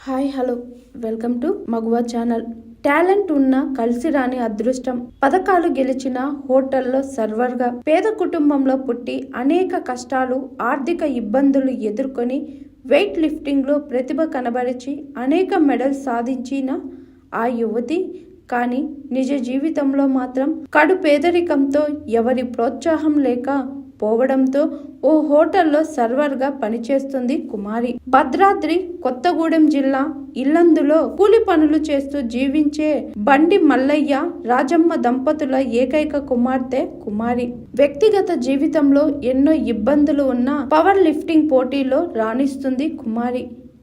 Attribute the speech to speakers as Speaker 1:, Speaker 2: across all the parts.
Speaker 1: Hi hello welcome to మగువా channel. Talent ఉన్న కలిసి రాని అదృష్టం. పథకాలు గెలిచిన హోటల్లో సర్వర్గా పేద కుటుంబంలో పుట్టి అనేక కష్టాలు ఆర్థిక ఇబ్బందులు ఎదుర్కొని వెయిట్ లిఫ్టింగ్లో ప్రతిభ కనబరిచి అనేక మెడల్స్ సాధించిన ఆ యువతి కానీ నిజ జీవితంలో మాత్రం కడు పేదరికంతో ఎవరి ప్రోత్సాహం లేక పోవడంతో ఓ హోటల్లో సర్వర్గా పనిచేస్తుంది కుమారి. భద్రాద్రి కొత్తగూడెం జిల్లా ఇల్లందులో కూలి పనులు చేస్తూ జీవించే బండి మల్లయ్య రాజమ్మ దంపతుల ఏకైక కుమార్తె కుమారి. వ్యక్తిగత జీవితంలో ఎన్నో ఇబ్బందులు ఉన్న పవర్ లిఫ్టింగ్ పోటీలో రాణిస్తుంది కుమారి.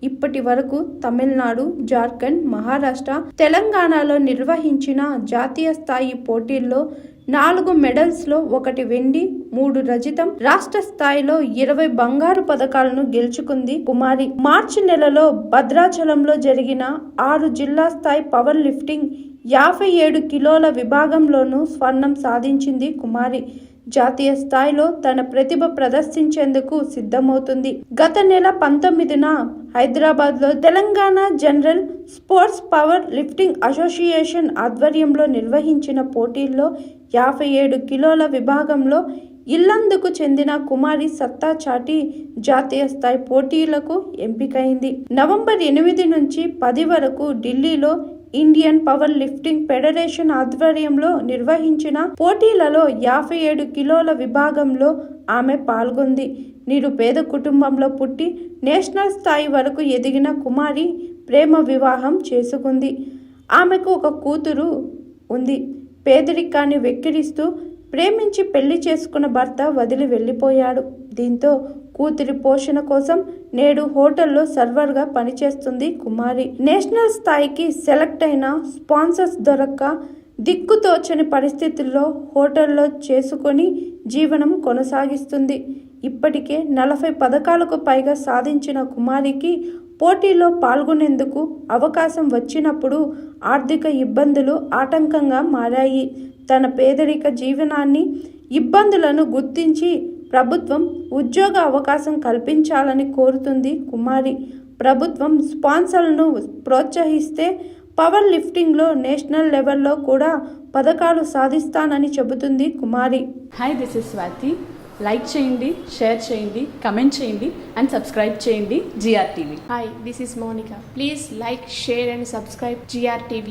Speaker 1: ఇప్పటి వరకు తమిళనాడు, జార్ఖండ్, మహారాష్ట్ర, తెలంగాణలో నిర్వహించిన జాతీయ స్థాయి పోటీల్లో 4 మెడల్స్లో 1 వెండి, 3 రజితం, రాష్ట్ర స్థాయిలో 20 బంగారు పథకాలను గెలుచుకుంది కుమారి. మార్చి నెలలో భద్రాచలంలో జరిగిన 6 జిల్లా స్థాయి పవర్ లిఫ్టింగ్ 57 కిలోల విభాగంలోనూ స్వర్ణం సాధించింది కుమారి. జాతీయ స్థాయిలో తన ప్రతిభ ప్రదర్శించేందుకు సిద్ధమవుతుంది. గత నెల 19న హైదరాబాద్లో Telangana general sports power lifting association ఆధ్వర్యంలో నిర్వహించిన పోటీల్లో 57 కిలోల విభాగంలో ఇల్లందుకు చెందిన కుమారి సత్తా చాటి జాతీయ స్థాయి పోటీలకు ఎంపికైంది. నవంబర్ 8 నుంచి 10 వరకు ఢిల్లీలో ఇండియన్ పవర్ లిఫ్టింగ్ ఫెడరేషన్ ఆధ్వర్యంలో నిర్వహించిన పోటీలలో 57 కిలోల విభాగంలో ఆమె పాల్గొంది. నిరుపేద కుటుంబంలో పుట్టి నేషనల్ స్థాయి వరకు ఎదిగిన కుమారి ప్రేమ వివాహం చేసుకుంది. ఆమెకు ఒక కూతురు ఉంది. పేదరికాన్ని వెక్కిరిస్తూ ప్రేమించి పెళ్లి చేసుకున్న భర్త వదిలి వెళ్ళిపోయాడు. దీంతో కూతురి పోషణ కోసం నేడు హోటల్లో సర్వర్గా పనిచేస్తుంది కుమారి. నేషనల్ స్థాయికి సెలెక్ట్ అయిన స్పాన్సర్స్ దొరక్క దిక్కుతోచని పరిస్థితుల్లో హోటల్లో చేసుకొని జీవనం కొనసాగిస్తుంది. ఇప్పటికే 40 పథకాలకు పైగా సాధించిన కుమారికి పోటీలో పాల్గొనేందుకు అవకాశం వచ్చినప్పుడు ఆర్థిక ఇబ్బందులు ఆటంకంగా మారాయి. తన పేదరిక జీవనాన్ని ఇబ్బందులను గుర్తించి ప్రభుత్వం ఉద్యోగ అవకాశం కల్పించాలని కోరుతుంది కుమారి. ప్రభుత్వం స్పాన్సర్లను ప్రోత్సహిస్తే పవర్ లిఫ్టింగ్లో నేషనల్ లెవెల్లో కూడా పథకాలు సాధిస్తానని చెబుతుంది Kumari.
Speaker 2: Hi, this is Swathi. Like చేయండి, షేర్ చేయండి, కమెంట్ చేయండి అండ్ సబ్స్క్రైబ్ చేయండి GR TV.
Speaker 3: Hi, this is Monica. Please like, share and subscribe GR TV.